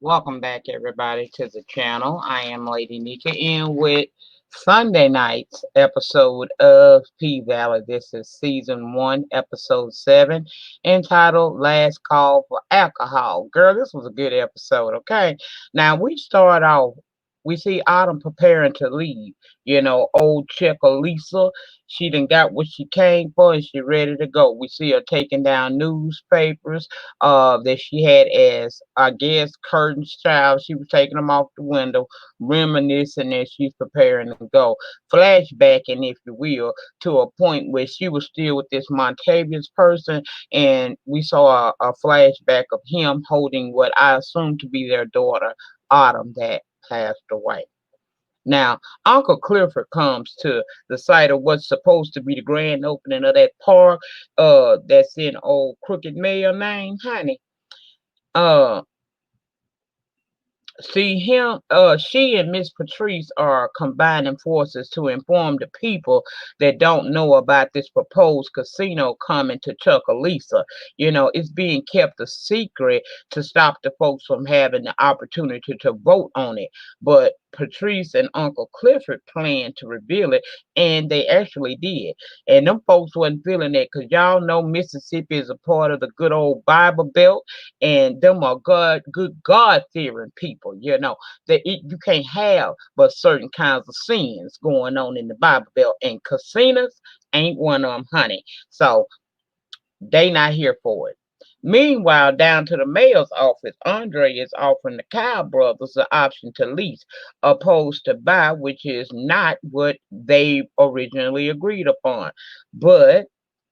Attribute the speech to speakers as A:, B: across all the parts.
A: Welcome back, everybody, to the channel. I am Lady Nika in with Sunday night's episode of P Valley. This is season 1, episode 7, entitled Last Call for Alcohol. Girl, this was a good episode, okay? Now, we see Autumn preparing to leave. Old checker Lisa, she done got what she came for and she ready to go. We see her taking down newspapers that she had as, I guess, curtains child. She was taking them off the window, reminiscing as she's preparing to go. Flashbacking, if you will, to a point where she was still with this Montavious person, and we saw a flashback of him holding what I assume to be their daughter, Autumn, that passed away. Now, Uncle Clifford comes to the site of what's supposed to be the grand opening of that park that's in old Crooked Mayor name, honey. Uh See him, she and Miss Patrice are combining forces to inform the people that don't know about this proposed casino coming to Chuckalisa. It's being kept a secret to stop the folks from having the opportunity to vote on it. But Patrice and Uncle Clifford planned to reveal it, and they actually did. And them folks wasn't feeling it because y'all know Mississippi is a part of the good old Bible Belt, and them are good God fearing people. That you can't have but certain kinds of sins going on in the Bible Belt, and casinos ain't one of them, honey. So they not here for it. Meanwhile, down to the mayor's office, Andre is offering the Cow brothers the option to lease, opposed to buy, which is not what they originally agreed upon. But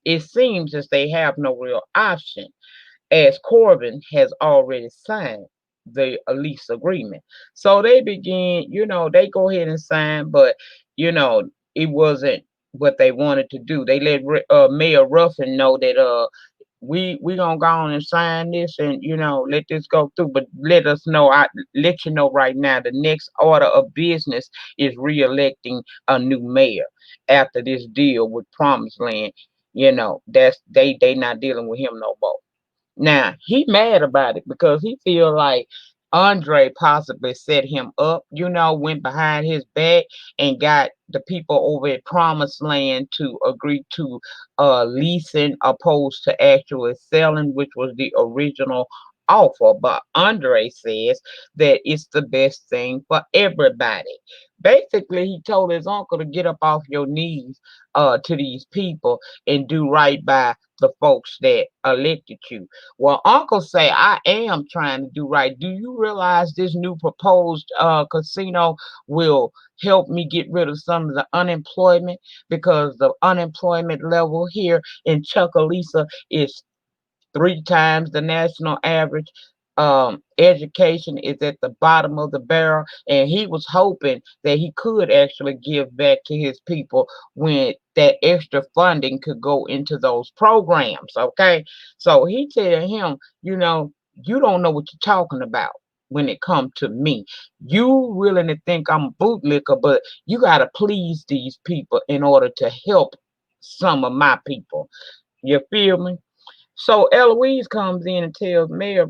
A: it seems as they have no real option, as Corbin has already signed the lease agreement. So they begin, they go ahead and sign, but you know, it wasn't what they wanted to do. They let Mayor Ruffin know that we gonna go on and sign this, and let this go through, but I let you know right now, the next order of business is re-electing a new mayor after this deal with Promised Land. That's they not dealing with him no more. Now he mad about it because he feel like Andre possibly set him up, went behind his back and got the people over at Promised Land to agree to leasing opposed to actually selling, which was the original offer. But Andre says that it's the best thing for everybody. Basically, he told his uncle to get up off your knees to these people and do right by the folks that elected you. Well, Uncle say I am trying to do right. Do you realize this new proposed casino will help me get rid of some of the unemployment, because the unemployment level here in Chuckalisa is 3 times the national average. Education is at the bottom of the barrel, and he was hoping that he could actually give back to his people when that extra funding could go into those programs. Okay, so he tell him, you don't know what you're talking about when it comes to me. You willing to think I'm a bootlicker, but you gotta please these people in order to help some of my people. You feel me? So Eloise comes in and tells Mayor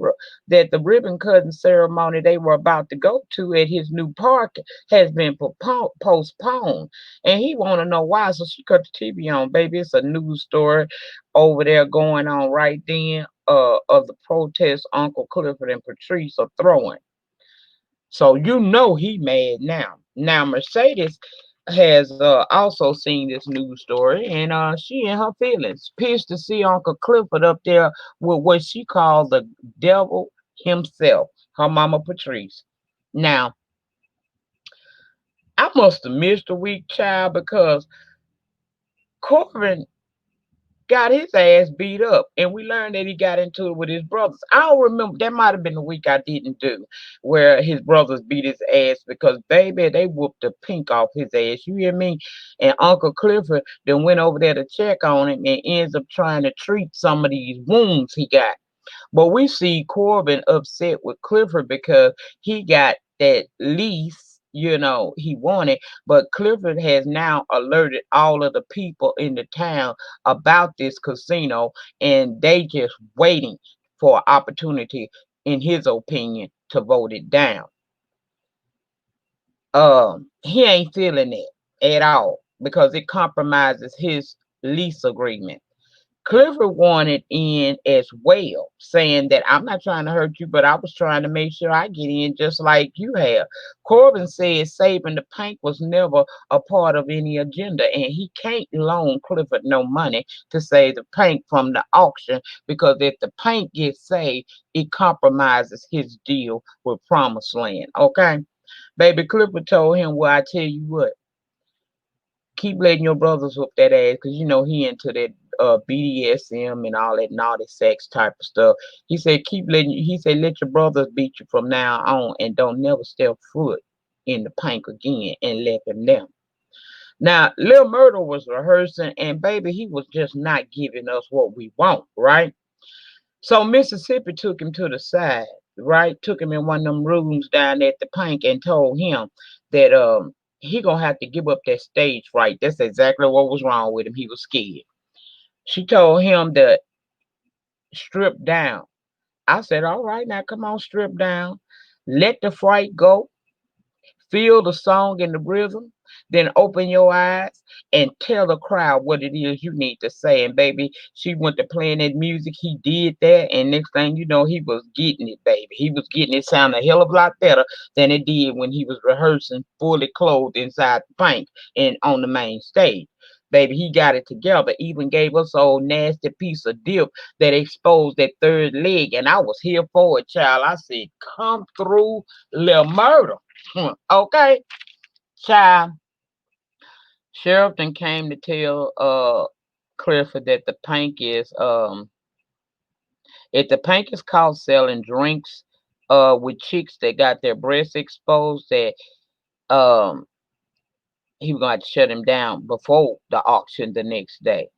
A: that the ribbon cutting ceremony they were about to go to at his new park has been postponed, and he want to know why. So she cut the TV on, baby. It's a news story over there going on right then. Of the protest Uncle Clifford and Patrice are throwing. So he mad now. Now Mercedes has also seen this news story, and she in her feelings, pissed to see Uncle Clifford up there with what she called the devil himself, her mama Patrice. Now I must have missed a week, child, because Corbin got his ass beat up, and we learned that he got into it with his brothers. I don't remember, that might have been the week I didn't do, where his brothers beat his ass, because baby, they whooped the pink off his ass, you hear me? And Uncle Clifford then went over there to check on him and ends up trying to treat some of these wounds he got. But we see Corbin upset with Clifford because he got that lease, he wanted. But Clifford has now alerted all of the people in the town about this casino, and they just waiting for an opportunity in his opinion, to vote it down. He ain't feeling it at all because it compromises his lease agreement. Clifford wanted in as well, saying that I'm not trying to hurt you, but I was trying to make sure I get in just like you have. Corbin said saving the paint was never a part of any agenda, and he can't loan Clifford no money to save the paint from the auction because if the paint gets saved, it compromises his deal with Promised Land. Okay? Baby Clifford told him, well, I tell you what, keep letting your brothers whoop that ass because you know he into that BDSM and all that naughty sex type of stuff. He said he said let your brothers beat you from now on and don't never step foot in the pink again and let them down. Now, Lil Murder was rehearsing and baby, he was just not giving us what we want, right? So Mississippi took him to the side, right? Took him in one of them rooms down at the Pink and told him that he gonna have to give up that stage fright. That's exactly what was wrong with him. He was scared. She told him to strip down. I said, all right, now come on, strip down. Let the fright go. Feel the song and the rhythm, then open your eyes and tell the crowd what it is you need to say. And baby, she went to playing that music. He did that, and next thing you know, he was getting it, baby. He was getting it sound a hell of a lot better than it did when he was rehearsing fully clothed inside the pink and on the main stage. Baby, he got it together. Even gave us a old nasty piece of dip that exposed that third leg, and I was here for it, child. I said, "Come through, Lil Murder." Okay, child. Sheriffton came to tell Clifford that the Pink is if the Pink is caught selling drinks with chicks that got their breasts exposed, that um he was gonna have to shut him down before the auction the next day.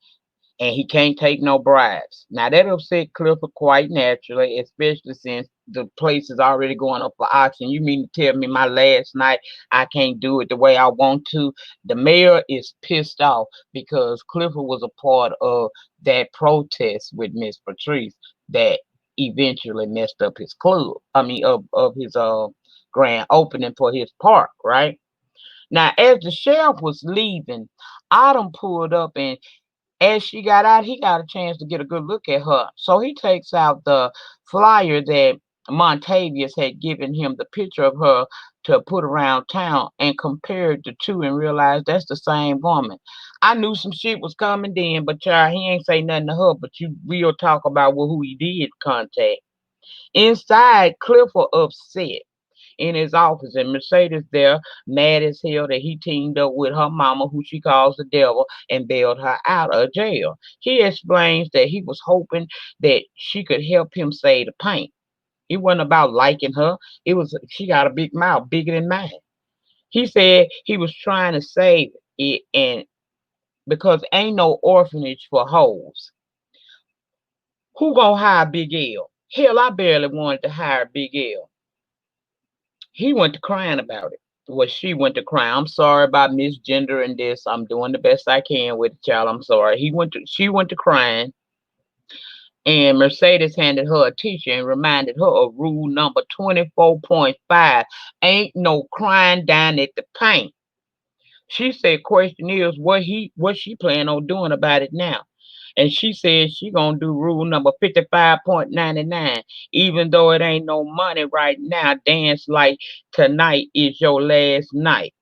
A: And he can't take no bribes. Now that upset Clifford quite naturally, especially since the place is already going up for auction. You mean to tell me my last night I can't do it the way I want to? The mayor is pissed off because Clifford was a part of that protest with Miss Patrice that eventually messed up his club. I mean of his grand opening for his park, right? Now as the sheriff was leaving, Autumn pulled up and as she got out, he got a chance to get a good look at her. So he takes out the flyer that Montavious had given him, the picture of her to put around town, and compared the two and realized that's the same woman. I knew some shit was coming then, but child, he ain't say nothing to her, but you will talk about who he did contact. Inside, Clifford upset in his office, and Mercedes there, mad as hell that he teamed up with her mama, who she calls the devil, and bailed her out of jail. He explains that he was hoping that she could help him save the paint. It wasn't about liking her. It was she got a big mouth, bigger than mine. He said he was trying to save it, and because ain't no orphanage for hoes. Who gonna hire Big L? Hell, I barely wanted to hire Big L. He went to crying about it. Well, she went to crying. I'm sorry about misgender and this. I'm doing the best I can with it, child. I'm sorry. She went to crying, and Mercedes handed her a t-shirt and reminded her of rule number 24.5. Ain't no crying down at the paint. She said, question is what she plan on doing about it now. And she said she gonna do rule number 55.99. Even though it ain't no money right now, dance like tonight is your last night.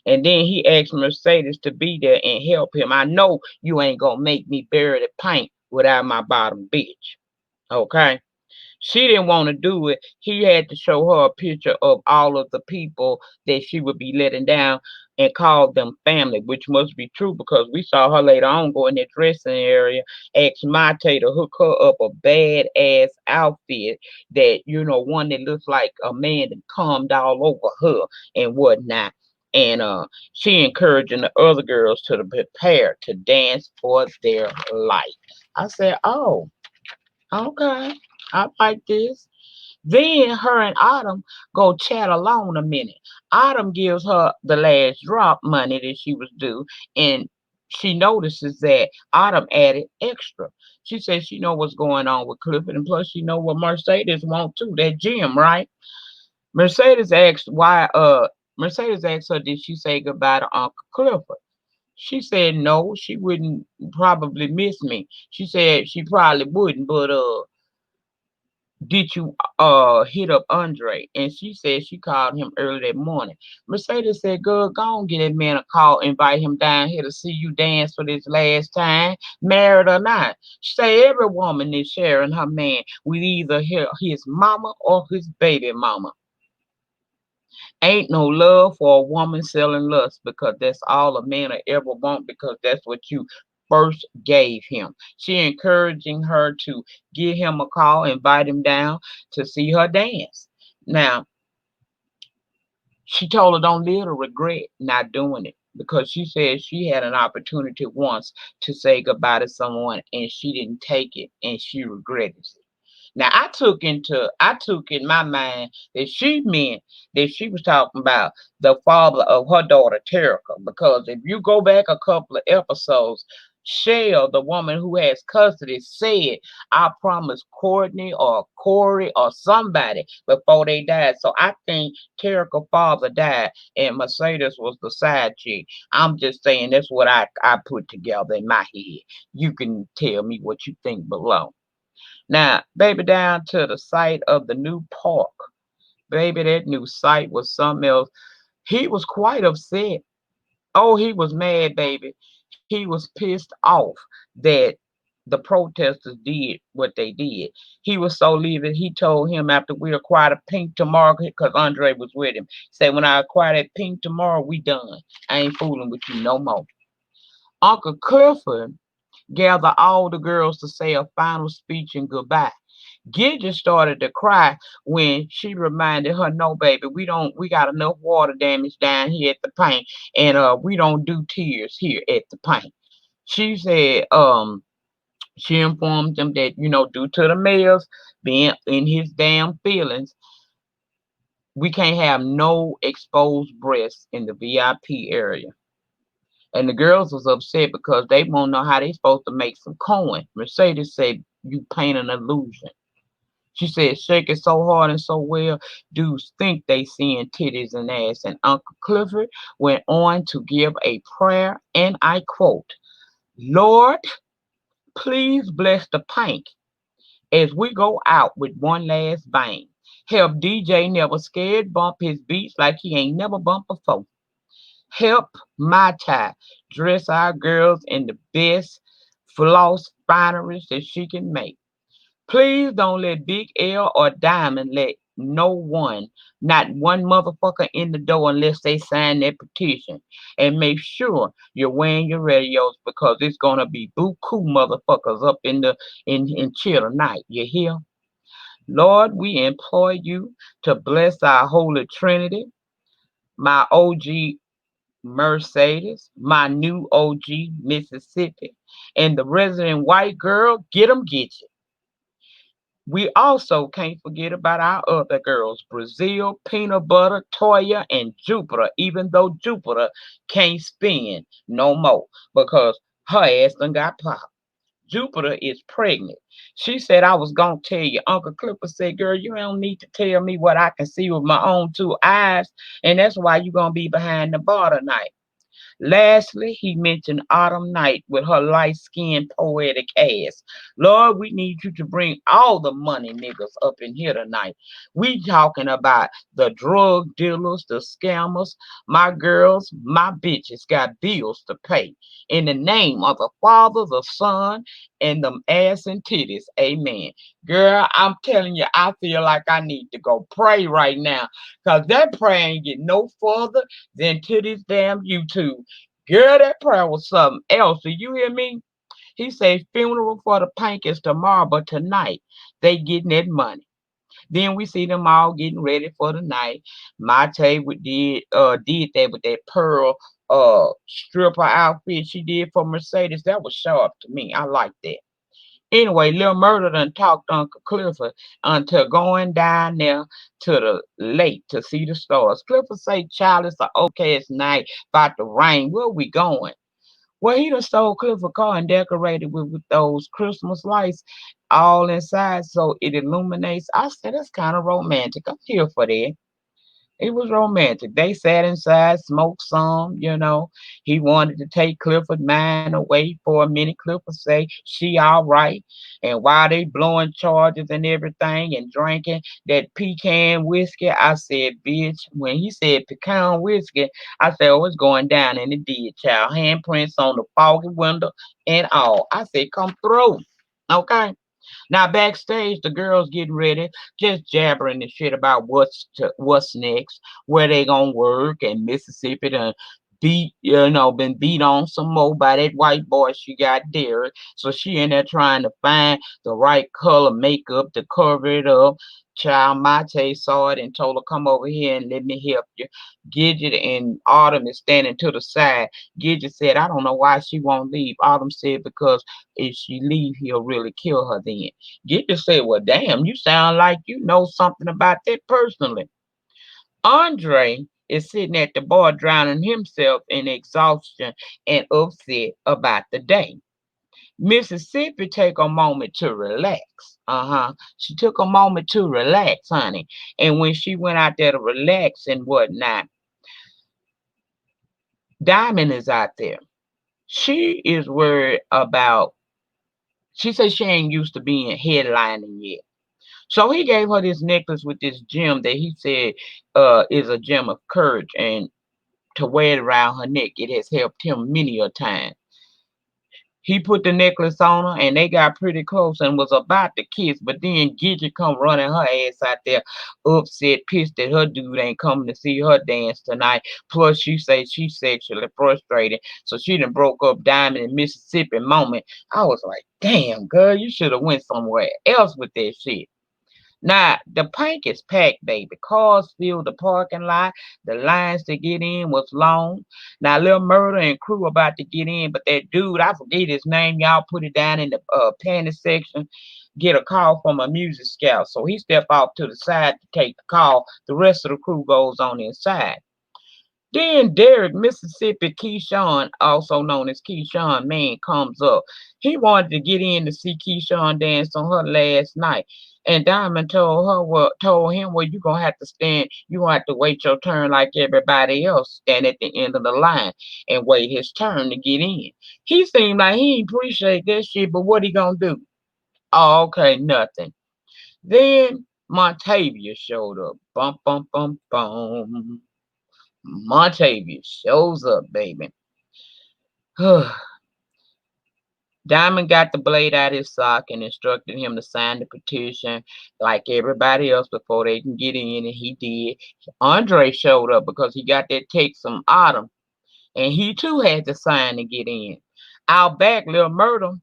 A: And then he asked Mercedes to be there and help him. I know you ain't gonna make me bury the paint without my bottom bitch. Okay? She didn't want to do it. He had to show her a picture of all of the people that she would be letting down and call them family, which must be true because we saw her later on go in that dressing area, ask Mate to hook her up a bad ass outfit that, one that looks like a man that calmed all over her and whatnot. And she encouraging the other girls to prepare to dance for their life. I said, oh, okay, I like this. Then her and Autumn go chat alone a minute. Autumn gives her the last drop money that she was due, and she notices that Autumn added extra. She says she know what's going on with Clifford, and plus she know what Mercedes want too, that gym, right? Mercedes asked why Mercedes asked her, did she say goodbye to Uncle Clifford? She said no, she wouldn't probably miss me. She said she probably wouldn't, but did you hit up Andre? And she said she called him early that morning. Mercedes said, girl, go on get that man a call, invite him down here to see you dance for this last time, married or not. She said every woman is sharing her man with either his mama or his baby mama. Ain't no love for a woman selling lust because that's all a man will ever want because that's what you first gave him. She encouraging her to give him a call, invite him down to see her dance. Now, she told her don't live to regret not doing it because she said she had an opportunity once to say goodbye to someone and she didn't take it and she regretted it. Now I took in my mind that she meant that she was talking about the father of her daughter Terica, because if you go back a couple of episodes, Shell, the woman who has custody, said I promised Courtney or Corey or somebody before they died. So I think Terica's father died and Mercedes was the side chick. I'm just saying that's what I put together in my head. You can tell me what you think below. Now, baby, down to the site of the new park. Baby, that new site was something else. He was quite upset. Oh, he was mad, baby. He was pissed off that the protesters did what they did. He was so livid, he told him after we acquired a pink tomorrow, because Andre was with him, said, when I acquire that pink tomorrow, we done. I ain't fooling with you no more. Uncle Clifford gathered all the girls to say a final speech and goodbye. Gidget started to cry when she reminded her, no, baby, we got enough water damage down here at the paint, and we don't do tears here at the paint. She said, she informed them that, due to the mayor's being in his damn feelings, we can't have no exposed breasts in the VIP area. And the girls was upset because they won't know how they supposed to make some coin. Mercedes said, you paint an illusion. She said, shake it so hard and so well, dudes think they seeing titties and ass. And Uncle Clifford went on to give a prayer, and I quote, Lord, please bless the pink as we go out with one last bang. Help DJ never scared bump his beats like he ain't never bumped before. Help my tie dress our girls in the best floss fineries that she can make. Please don't let Big L or Diamond let no one, not one motherfucker in the door unless they sign that petition. And make sure you're wearing your radios because it's gonna be buku motherfuckers up in chill tonight. You hear? Lord, we implore you to bless our holy trinity, my OG Mercedes, my new OG Mississippi, and the resident white girl, get 'em, get you. We also can't forget about our other girls, Brazil, Peanut Butter, Toya, and Jupiter, even though Jupiter can't spin no more because her ass done got popped. Jupiter is pregnant. She said I was gonna tell you. Uncle Clipper said, girl, you don't need to tell me what I can see with my own two eyes, and that's why you gonna be behind the bar tonight. Lastly, he mentioned Autumn Night with her light skinned poetic ass. Lord, we need you to bring all the money niggas up in here tonight. We talking about the drug dealers, the scammers. My girls, my bitches got bills to pay. In the name of the Father, the Son, and them ass and titties. Amen. Girl, I'm telling you, I feel like I need to go pray right now. Cause that prayer ain't get no further than to this damn YouTube. Girl, that prayer was something else. Do you hear me? He said funeral for the Pink is tomorrow, but tonight they getting that money. Then we see them all getting ready for the night. Mate did that with that pearl stripper outfit she did for Mercedes. That was sharp to me. I like that. Anyway, Lil Murder done talked Uncle Clifford until going down there to the lake to see the stars. Clifford say, child, it's an overcast night, about to rain. Where we going? Well, he done stole Clifford car and decorated with those Christmas lights all inside so it illuminates. I said, that's kind of romantic. I'm here for that. It was romantic. They sat inside, smoked some, you know. He wanted to take Clifford mind away for a minute. Clifford say she all right. And while they blowing charges and everything and drinking that pecan whiskey, I said, bitch, when he said pecan whiskey, I said, oh, it's going down. And it did, child. Handprints on the foggy window and all. I said, come through. Okay. Now backstage, the girls getting ready, just jabbering and shit about what's next, where they gonna work, and Mississippi done been beat on some more by that white boy she got there. So she in there trying to find the right color makeup to cover it up. Child Mate saw it and told her, come over here and let me help you. Gidget and Autumn is standing to the side. Gidget said, I don't know why she won't leave. Autumn said, because if she leave, he'll really kill her then. Gidget said, well, damn, you sound like you know something about that personally. Andre is sitting at the bar drowning himself in exhaustion and upset about the day. Mississippi take a moment to relax. She took a moment to relax, honey. And when she went out there to relax and whatnot, Diamond is out there. She is worried about, she said she ain't used to being headlining yet. So he gave her this necklace with this gem that he said is a gem of courage, and to wear it around her neck. It has helped him many a time. He put the necklace on her and they got pretty close and was about to kiss, but then Gidget come running her ass out there, upset, pissed that her dude ain't coming to see her dance tonight. Plus she said she's sexually frustrated. So she done broke up Diamond in Mississippi moment. I was like, damn girl, you should have went somewhere else with that shit. Now, the pink is packed, baby. Cars filled the parking lot. The lines to get in was long. Now, Lil Murder and crew about to get in, but that dude, I forget his name. Y'all put it down in the panty section. Get a call from a music scout. So he stepped off to the side to take the call. The rest of the crew goes on inside. Then Derek, Mississippi Keyshawn, also known as Keyshawn Man, comes up. He wanted to get in to see Keyshawn dance on her last night. And Diamond told him, well, you're gonna have to stand, you're gonna have to wait your turn like everybody else, stand at the end of the line and wait his turn to get in. He seemed like he didn't appreciate that shit, but what he gonna do? Oh, okay, nothing. Then Montavia showed up. Bum bum bum bum. Montavia shows up, baby. Diamond got the blade out of his sock and instructed him to sign the petition like everybody else before they can get in, and he did. Andre showed up because he got that text from Autumn, and he too had to sign to get in. Out back, Lil Murder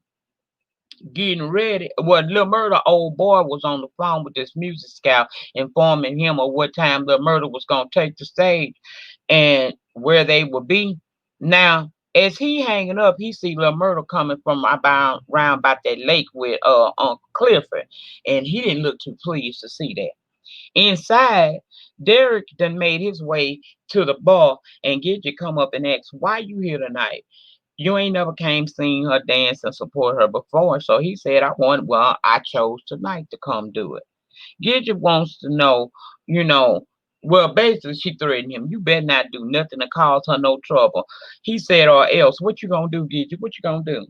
A: getting ready. Well, Lil Murder old boy was on the phone with this music scout, informing him of what time Lil Murder was gonna take the stage and where they would be. Now, as he hanging up, he see Lil Murder coming from about round about that lake with Uncle Clifford, and he didn't look too pleased to see that. Inside, Derek done made his way to the bar and get you come up and ask, why you here tonight? You ain't never came seen her dance and support her before. So he said, I chose tonight to come do it. Gidget wants to know, you know, well, basically she threatened him. You better not do nothing to cause her no trouble. He said, or else, what you gonna do, Gidget? What you gonna do?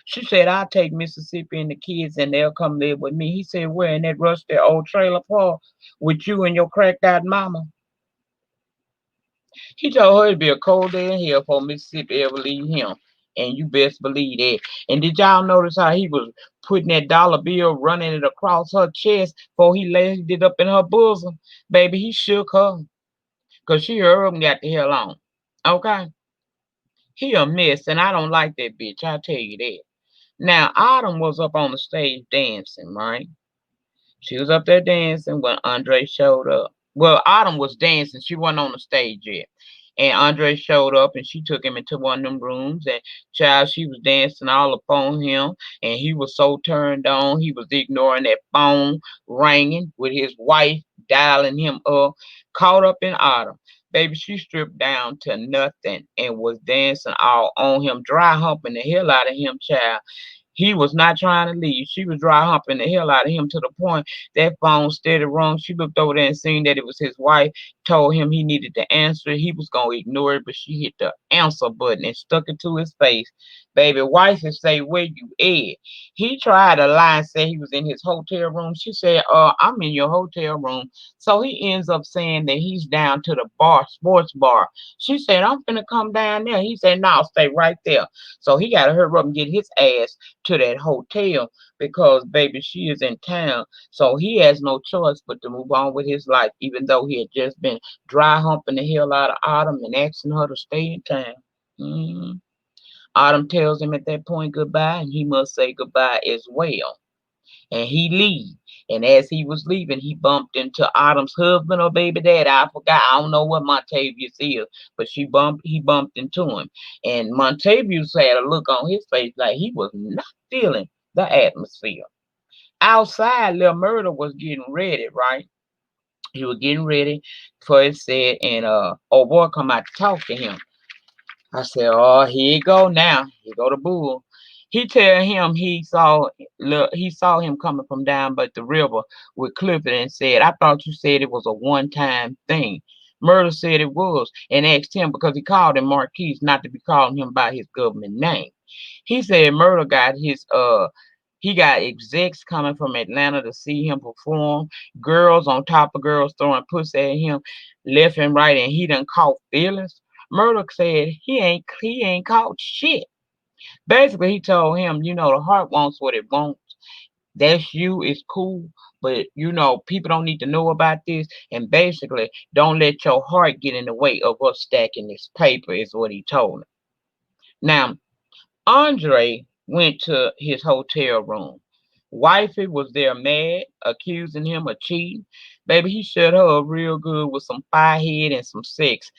A: She said, I'll take Mississippi and the kids and they'll come live with me. He said, where, in that rusty old trailer park with you and your cracked out mama? He told her it'd be a cold day in hell before Mississippi ever leave him. And you best believe that. And did y'all notice how he was putting that dollar bill, running it across her chest before he laid it up in her bosom? Baby, he shook her. Because she heard him got the hell on. Okay? He a mess, and I don't like that bitch. I'll tell you that. Now, Autumn was up on the stage dancing, right? She was up there dancing when Andre showed up. Well, Autumn was dancing. She wasn't on the stage yet. And Andre showed up and she took him into one of them rooms. And child, she was dancing all upon him. And he was so turned on. He was ignoring that phone ringing with his wife dialing him up, caught up in Autumn. Baby, she stripped down to nothing and was dancing all on him, dry humping the hell out of him, child. He was not trying to leave. She was dry humping the hell out of him to the point that phone steady rung. She looked over there and seen that it was his wife, told him he needed to answer it. He was going to ignore it, but she hit the answer button and stuck it to his face. Baby, wife would say, where you at? He tried to lie and say he was in his hotel room. She said, I'm in your hotel room. So he ends up saying that he's down to the bar, sports bar. She said, I'm finna come down there. He said, no, stay right there. So he got to hurry up and get his ass to that hotel because baby she is in town, so he has no choice but to move on with his life, even though he had just been dry humping the hell out of Autumn and asking her to stay in town. Mhm. Autumn tells him at that point goodbye, and he must say goodbye as well, and he leave. And as he was leaving, he bumped into Autumn's husband or baby daddy. I forgot. I don't know what Montavious is, but he bumped into him. And Montavious had a look on his face like he was not feeling the atmosphere. Outside, Lil Murder was getting ready, right? He was getting ready for his set, and old boy come out to talk to him. I said, "Oh, here you go now. Here go the bull." He tell him he saw him coming from down but the river with Clifford and said, "I thought you said it was a one time thing." Murder said it was and asked him because he called him Marquise not to be calling him by his government name. He said Murder got his he got execs coming from Atlanta to see him perform, girls on top of girls throwing pussy at him left and right, and he done caught feelings. Murdoch said he ain't caught shit. Basically, he told him, the heart wants what it wants. That's you, it's cool, but people don't need to know about this. And basically, don't let your heart get in the way of us stacking this paper, is what he told him. Now, Andre went to his hotel room. Wifey was there mad, accusing him of cheating. Baby, he shut her up real good with some firehead and some sex.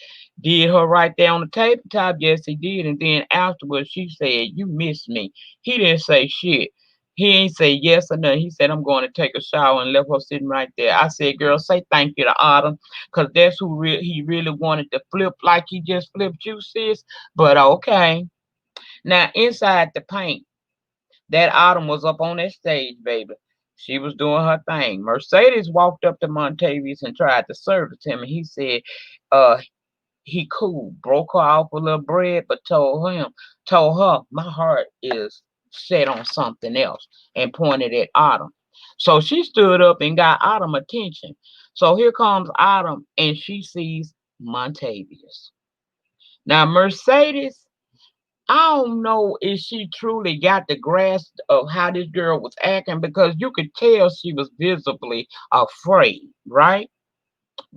A: Did her right there on the tabletop? Yes, he did. And then afterwards, she said, "You miss me." He didn't say shit. He ain't say yes or no. He said, "I'm going to take a shower," and left her sitting right there. I said, "Girl, say thank you to Autumn, because that's who he really wanted to flip like he just flipped you, sis." But okay. Now, inside the paint, that Autumn was up on that stage, baby. She was doing her thing. Mercedes walked up to Montavious and tried to service him, and he said, uh, he cool, broke her off a little bread, but told her, my heart is set on something else, and pointed at Autumn. So she stood up and got Autumn attention. So here comes Autumn, and she sees Montavious. Now, Mercedes, I don't know if she truly got the grasp of how this girl was acting because you could tell she was visibly afraid, right?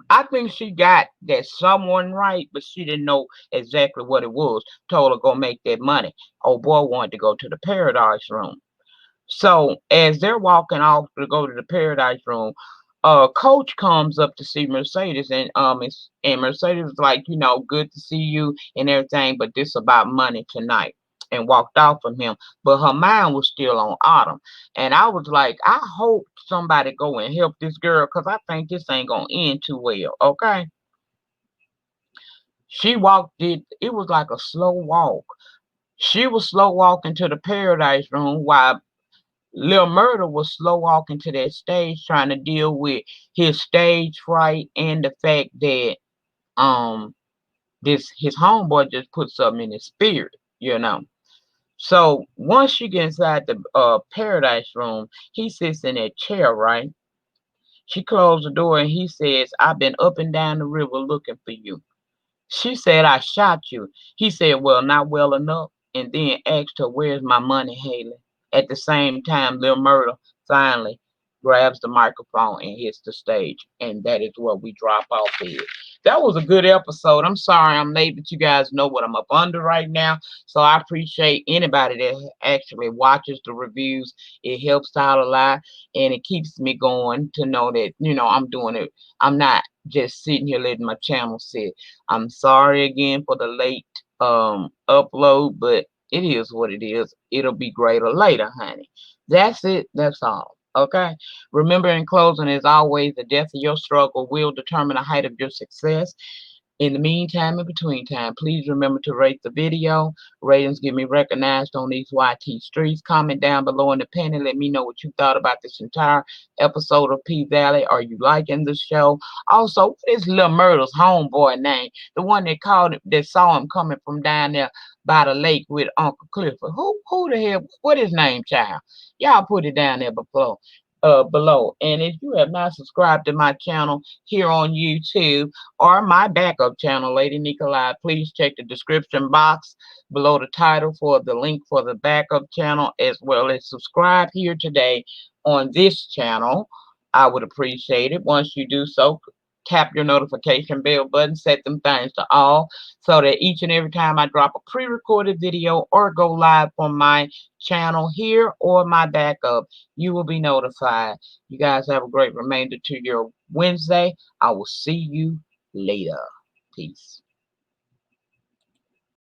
A: I think she got that someone right, but she didn't know exactly what it was. Told her go make that money. Old boy wanted to go to the paradise room. So as they're walking off to go to the paradise room, coach comes up to see Mercedes, and Mercedes was like, good to see you and everything, but this about money tonight, and walked off from him. But her mind was still on Autumn, and I was like, I hope somebody go and help this girl because I think this ain't gonna end too well. Okay, she walked it. It was like a slow walk. She was slow walking to the paradise room while Lil Murder was slow walking to that stage trying to deal with his stage fright and the fact that um this his homeboy just put something in his spirit. So once you get inside the paradise room, he sits in that chair, right? She closed the door and he says, "I've been up and down the river looking for you." She said, "I shot you." He said, "Well, not well enough." And then asked her, "Where's my money, Haley?" At the same time, Lil Murder finally grabs the microphone and hits the stage. And that is where we drop off at. That was a good episode. I'm sorry I'm late, but you guys know what I'm up under right now. So I appreciate anybody that actually watches the reviews. It helps out a lot and it keeps me going to know that, I'm doing it. I'm not just sitting here letting my channel sit. I'm sorry again for the late upload, but it is what it is. It'll be greater later, honey. That's it. That's all. Okay. Remember, in closing, as always, the depth of your struggle will determine the height of your success. In the meantime, in between time, please remember to rate the video. Ratings get me recognized on these YT streets. Comment down below in the pen and let me know what you thought about this entire episode of P Valley. Are you liking the show? Also, what is Lil Murder's homeboy name? The one that called it, that saw him coming from down there by the lake with Uncle Clifford. Who the hell? What his name, child? Y'all put it down there below. And if you have not subscribed to my channel here on YouTube or my backup channel, Lady Nicolai, please check the description box below the title for the link for the backup channel, as well as subscribe here today on this channel. I would appreciate it. Once you do so, tap your notification bell button, set them things to all, so that each and every time I drop a pre-recorded video or go live on my channel here or my backup, you will be notified. You guys have a great remainder to your Wednesday. I will see you later. Peace.